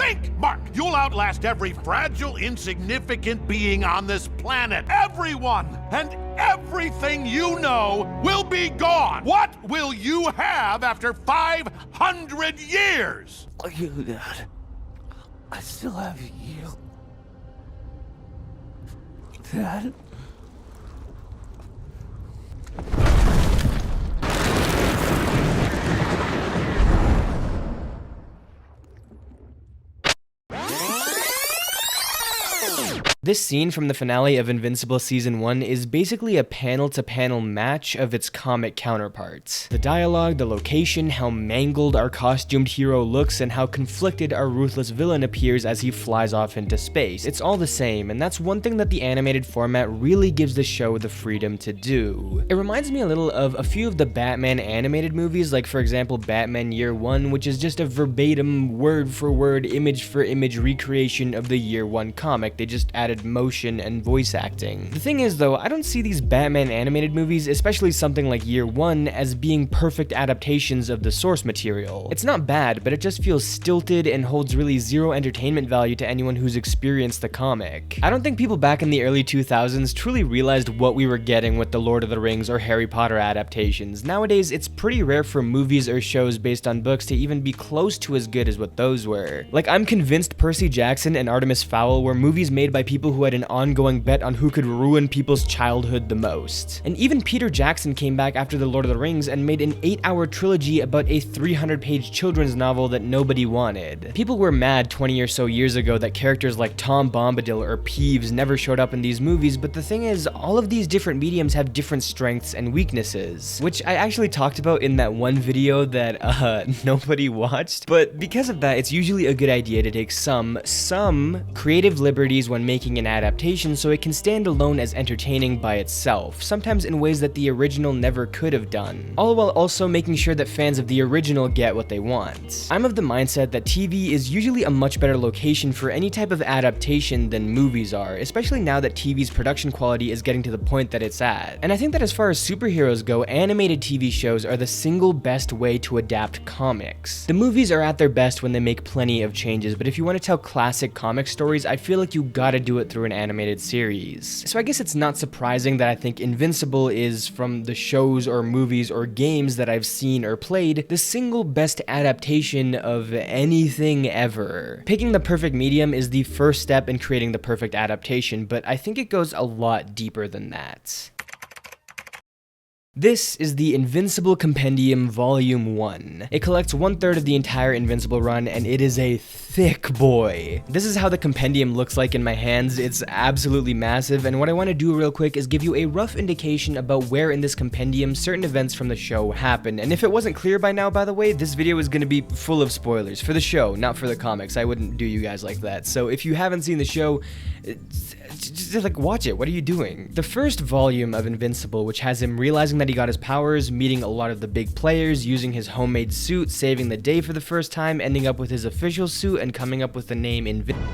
Think! Mark, you'll outlast every fragile, insignificant being on this planet. Everyone and everything you know will be gone. What will you have after 500 years? You, Dad. I still have you. Dad? This scene from the finale of Invincible Season 1 is basically a panel-to-panel match of its comic counterparts. The dialogue, the location, how mangled our costumed hero looks, and how conflicted our ruthless villain appears as he flies off into space. It's all the same, and that's one thing that the animated format really gives the show the freedom to do. It reminds me a little of a few of the Batman animated movies, like for example Batman Year One, which is just a verbatim, word-for-word, image-for-image recreation of the Year One comic. They just added motion and voice acting. The thing is though, I don't see these Batman animated movies, especially something like Year One, as being perfect adaptations of the source material. It's not bad, but it just feels stilted and holds really zero entertainment value to anyone who's experienced the comic. I don't think people back in the early 2000s truly realized what we were getting with the Lord of the Rings or Harry Potter adaptations. Nowadays, it's pretty rare for movies or shows based on books to even be close to as good as what those were. Like, I'm convinced Percy Jackson and Artemis Fowl were movies made by people who had an ongoing bet on who could ruin people's childhood the most. And even Peter Jackson came back after The Lord of the Rings and made an 8-hour trilogy about a 300-page children's novel that nobody wanted. People were mad 20 or so years ago that characters like Tom Bombadil or Peeves never showed up in these movies, but the thing is, all of these different mediums have different strengths and weaknesses, which I actually talked about in that one video that nobody watched. But because of that, it's usually a good idea to take some creative liberties when making an adaptation so it can stand alone as entertaining by itself, sometimes in ways that the original never could have done, all while also making sure that fans of the original get what they want. I'm of the mindset that TV is usually a much better location for any type of adaptation than movies are, especially now that TV's production quality is getting to the point that it's at. And I think that as far as superheroes go, animated TV shows are the single best way to adapt comics. The movies are at their best when they make plenty of changes, but if you want to tell classic comic stories, I feel like you gotta do it through an animated series. So I guess it's not surprising that I think Invincible is, from the shows or movies or games that I've seen or played, the single best adaptation of anything ever. Picking the perfect medium is the first step in creating the perfect adaptation, but I think it goes a lot deeper than that. This is the Invincible Compendium Volume 1. It collects 1/3 of the entire Invincible run, and it is a thick boy. This is how the compendium looks like in my hands. It's absolutely massive, and what I want to do real quick is give you a rough indication about where in this compendium certain events from the show happen. And if it wasn't clear by now, by the way, this video is going to be full of spoilers for the show, not for the comics. I wouldn't do you guys like that. So if you haven't seen the show, just like watch it. What are you doing? The first volume of Invincible, which has him realizing that he got his powers, meeting a lot of the big players, using his homemade suit, saving the day for the first time, ending up with his official suit, and coming up with the name Invincible.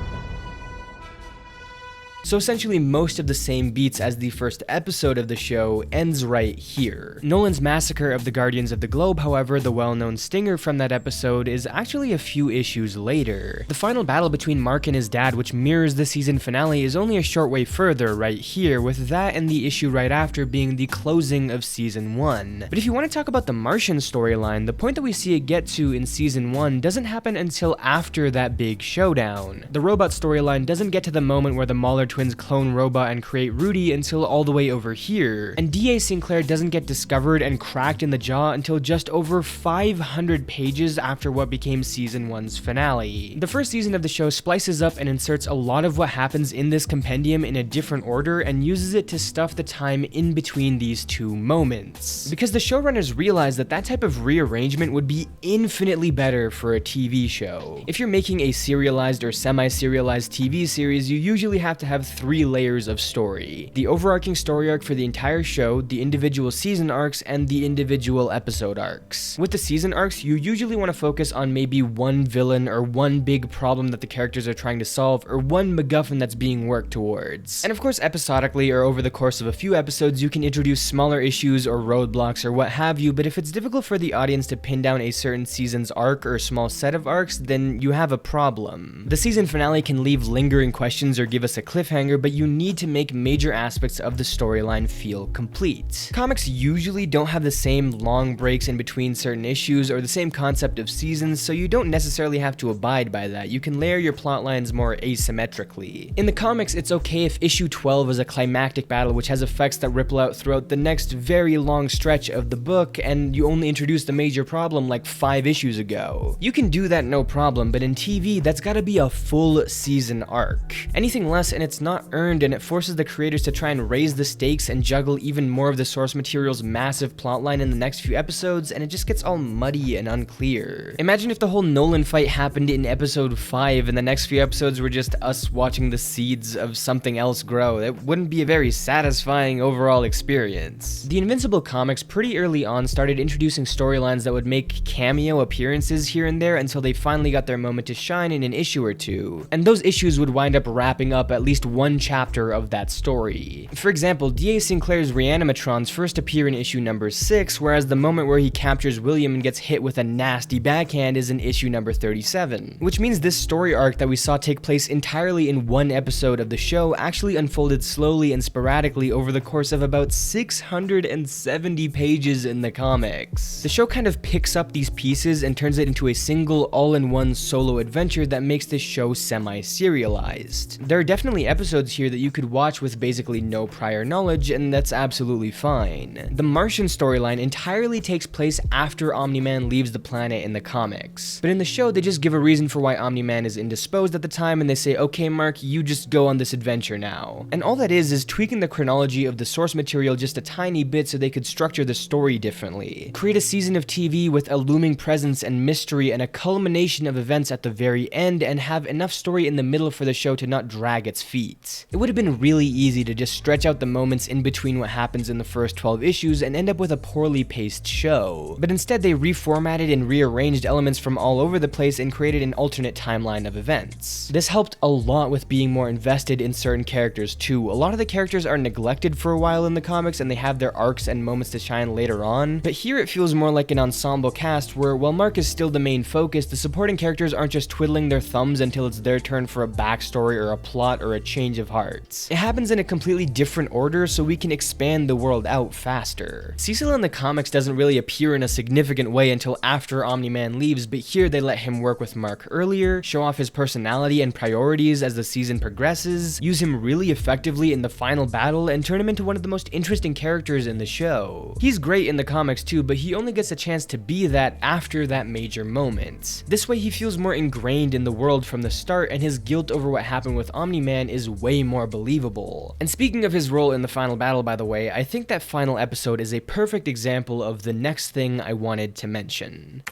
So essentially most of the same beats as the first episode of the show ends right here. Nolan's massacre of the Guardians of the Globe, however, the well-known stinger from that episode, is actually a few issues later. The final battle between Mark and his dad, which mirrors the season finale, is only a short way further right here, with that and the issue right after being the closing of season 1. But if you want to talk about the Martian storyline, the point that we see it get to in season 1 doesn't happen until after that big showdown. The robot storyline doesn't get to the moment where the Mauler twins clone robot and create Rudy until all the way over here, and D.A. Sinclair doesn't get discovered and cracked in the jaw until just over 500 pages after what became season 1's finale. The first season of the show splices up and inserts a lot of what happens in this compendium in a different order and uses it to stuff the time in between these two moments, because the showrunners realized that that type of rearrangement would be infinitely better for a TV show. If you're making a serialized or semi-serialized TV series, you usually have to have have 3 layers of story: the overarching story arc for the entire show, the individual season arcs, and the individual episode arcs. With the season arcs, you usually want to focus on maybe one villain or one big problem that the characters are trying to solve, or one MacGuffin that's being worked towards. And of course, episodically or over the course of a few episodes, you can introduce smaller issues or roadblocks or what have you, but if it's difficult for the audience to pin down a certain season's arc or small set of arcs, then you have a problem. The season finale can leave lingering questions or give us a cliffhanger, but you need to make major aspects of the storyline feel complete. Comics usually don't have the same long breaks in between certain issues or the same concept of seasons, so you don't necessarily have to abide by that. You can layer your plot lines more asymmetrically. In the comics, it's okay if issue 12 is a climactic battle which has effects that ripple out throughout the next very long stretch of the book, and you only introduced the major problem like 5 issues ago. You can do that no problem, but in TV, that's gotta be a full season arc. Anything less and it's not earned, and it forces the creators to try and raise the stakes and juggle even more of the source material's massive plotline in the next few episodes, and it just gets all muddy and unclear. Imagine if the whole Nolan fight happened in episode 5 and the next few episodes were just us watching the seeds of something else grow. It wouldn't be a very satisfying overall experience. The Invincible comics pretty early on started introducing storylines that would make cameo appearances here and there until they finally got their moment to shine in an issue or two, and those issues would wind up wrapping up at least one chapter of that story. For example, D.A. Sinclair's Reanimatrons first appear in issue number 6, whereas the moment where he captures William and gets hit with a nasty backhand is in issue number 37, which means this story arc that we saw take place entirely in one episode of the show actually unfolded slowly and sporadically over the course of about 670 pages in the comics. The show kind of picks up these pieces and turns it into a single all-in-one solo adventure that makes this show semi-serialized. There are definitely episodes here that you could watch with basically no prior knowledge, and that's absolutely fine. The Martian storyline entirely takes place after Omni-Man leaves the planet in the comics, but in the show they just give a reason for why Omni-Man is indisposed at the time, and they say, okay Mark, you just go on this adventure now. And all that is tweaking the chronology of the source material just a tiny bit so they could structure the story differently. Create a season of TV with a looming presence and mystery and a culmination of events at the very end, and have enough story in the middle for the show to not drag its feet. It would have been really easy to just stretch out the moments in between what happens in the first 12 issues and end up with a poorly paced show, but instead they reformatted and rearranged elements from all over the place and created an alternate timeline of events. This helped a lot with being more invested in certain characters too. A lot of the characters are neglected for a while in the comics and they have their arcs and moments to shine later on, but here it feels more like an ensemble cast where while Mark is still the main focus, the supporting characters aren't just twiddling their thumbs until it's their turn for a backstory or a plot or a change of hearts. It happens in a completely different order so we can expand the world out faster. Cecil in the comics doesn't really appear in a significant way until after Omni-Man leaves, but here they let him work with Mark earlier, show off his personality and priorities as the season progresses, use him really effectively in the final battle, and turn him into one of the most interesting characters in the show. He's great in the comics too, but he only gets a chance to be that after that major moment. This way he feels more ingrained in the world from the start, and his guilt over what happened with Omni-Man is way more believable. And speaking of his role in the final battle, by the way, I think that final episode is a perfect example of the next thing I wanted to mention.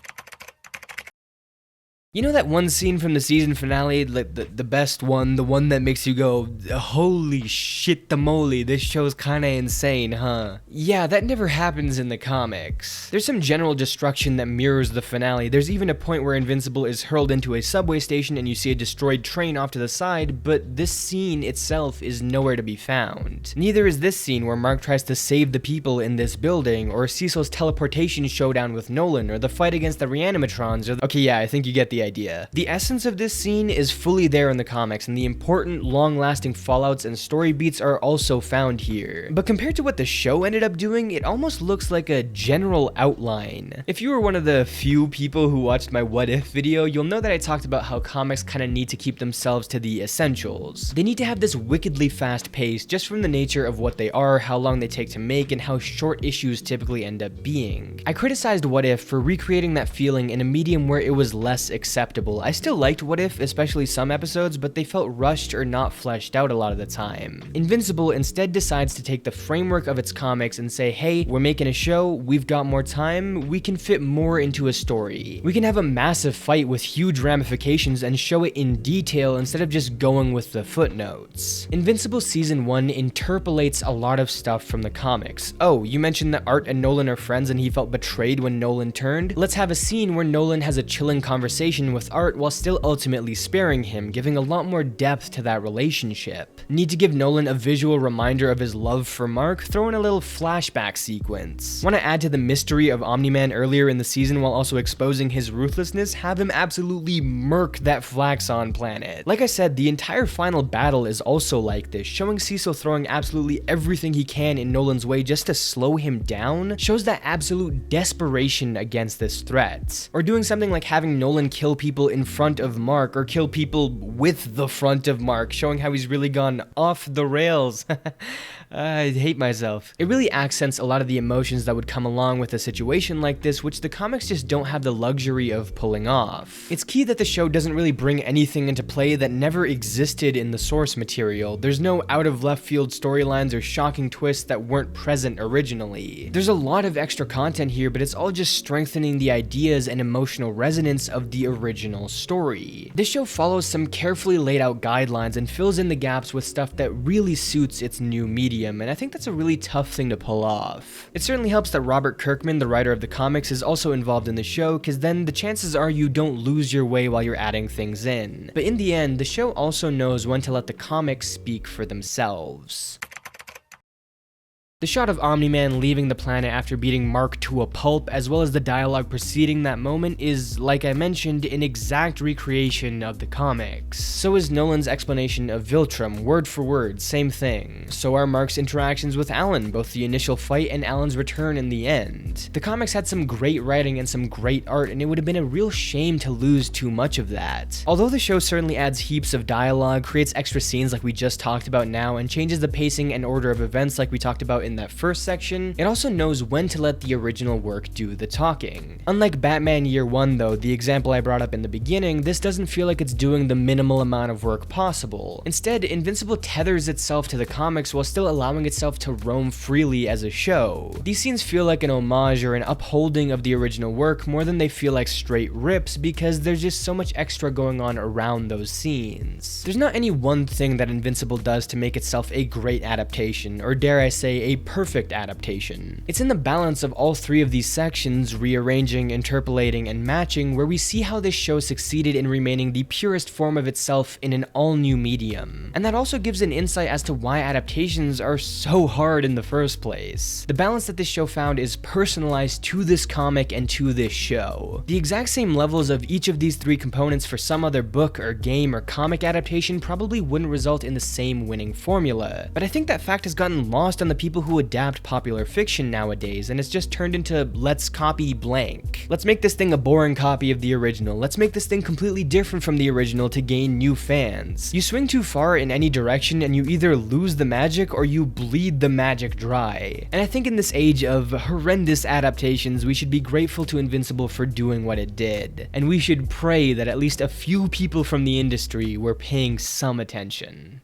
You know that one scene from the season finale, like the best one, the one that makes you go, holy shit the moly, this show's kinda insane, huh? Yeah, that never happens in the comics. There's some general destruction that mirrors the finale. There's even a point where Invincible is hurled into a subway station and you see a destroyed train off to the side, but this scene itself is nowhere to be found. Neither is this scene where Mark tries to save the people in this building, or Cecil's teleportation showdown with Nolan, or the fight against the Reanimatrons, or okay, yeah, I think you get the idea. The essence of this scene is fully there in the comics, and the important, long-lasting fallouts and story beats are also found here. But compared to what the show ended up doing, it almost looks like a general outline. If you were one of the few people who watched my What If video, you'll know that I talked about how comics kind of need to keep themselves to the essentials. They need to have this wickedly fast pace just from the nature of what they are, how long they take to make, and how short issues typically end up being. I criticized What If for recreating that feeling in a medium where it was less accessible. acceptable. I still liked What If, especially some episodes, but they felt rushed or not fleshed out a lot of the time. Invincible instead decides to take the framework of its comics and say, hey, we're making a show, we've got more time, we can fit more into a story. We can have a massive fight with huge ramifications and show it in detail instead of just going with the footnotes. Invincible Season 1 interpolates a lot of stuff from the comics. Oh, you mentioned that Art and Nolan are friends and he felt betrayed when Nolan turned? Let's have a scene where Nolan has a chilling conversation with Art while still ultimately sparing him, giving a lot more depth to that relationship. Need to give Nolan a visual reminder of his love for Mark? Throw in a little flashback sequence. Want to add to the mystery of Omni-Man earlier in the season while also exposing his ruthlessness? Have him absolutely murk that Flaxon planet. Like I said, the entire final battle is also like this, showing Cecil throwing absolutely everything he can in Nolan's way just to slow him down shows that absolute desperation against this threat. Or doing something like having Nolan kill people in front of Mark, or kill people with the front of Mark, showing how he's really gone off the rails. I hate myself. It really accents a lot of the emotions that would come along with a situation like this, which the comics just don't have the luxury of pulling off. It's key that the show doesn't really bring anything into play that never existed in the source material. There's no out of left field storylines or shocking twists that weren't present originally. There's a lot of extra content here, but it's all just strengthening the ideas and emotional resonance of the original story. This show follows some carefully laid out guidelines and fills in the gaps with stuff that really suits its new medium, and I think that's a really tough thing to pull off. It certainly helps that Robert Kirkman, the writer of the comics, is also involved in the show, because then the chances are you don't lose your way while you're adding things in. But in the end, the show also knows when to let the comics speak for themselves. The shot of Omni-Man leaving the planet after beating Mark to a pulp, as well as the dialogue preceding that moment, is, like I mentioned, an exact recreation of the comics. So is Nolan's explanation of Viltrum, word for word, same thing. So are Mark's interactions with Alan, both the initial fight and Alan's return in the end. The comics had some great writing and some great art, and it would have been a real shame to lose too much of that. Although the show certainly adds heaps of dialogue, creates extra scenes like we just talked about now, and changes the pacing and order of events like we talked about in that first section, it also knows when to let the original work do the talking. Unlike Batman Year One though, the example I brought up in the beginning, this doesn't feel like it's doing the minimal amount of work possible. Instead, Invincible tethers itself to the comics while still allowing itself to roam freely as a show. These scenes feel like an homage or an upholding of the original work more than they feel like straight rips, because there's just so much extra going on around those scenes. There's not any one thing that Invincible does to make itself a great adaptation, or dare I say, a perfect adaptation. It's in the balance of all three of these sections, rearranging, interpolating, and matching, where we see how this show succeeded in remaining the purest form of itself in an all-new medium. And that also gives an insight as to why adaptations are so hard in the first place. The balance that this show found is personalized to this comic and to this show. The exact same levels of each of these three components for some other book or game or comic adaptation probably wouldn't result in the same winning formula, but I think that fact has gotten lost on the people who adapt popular fiction nowadays, and it's just turned into let's copy blank. Let's make this thing a boring copy of the original. Let's make this thing completely different from the original to gain new fans. You swing too far in any direction and you either lose the magic or you bleed the magic dry. And I think in this age of horrendous adaptations, we should be grateful to Invincible for doing what it did. And we should pray that at least a few people from the industry were paying some attention.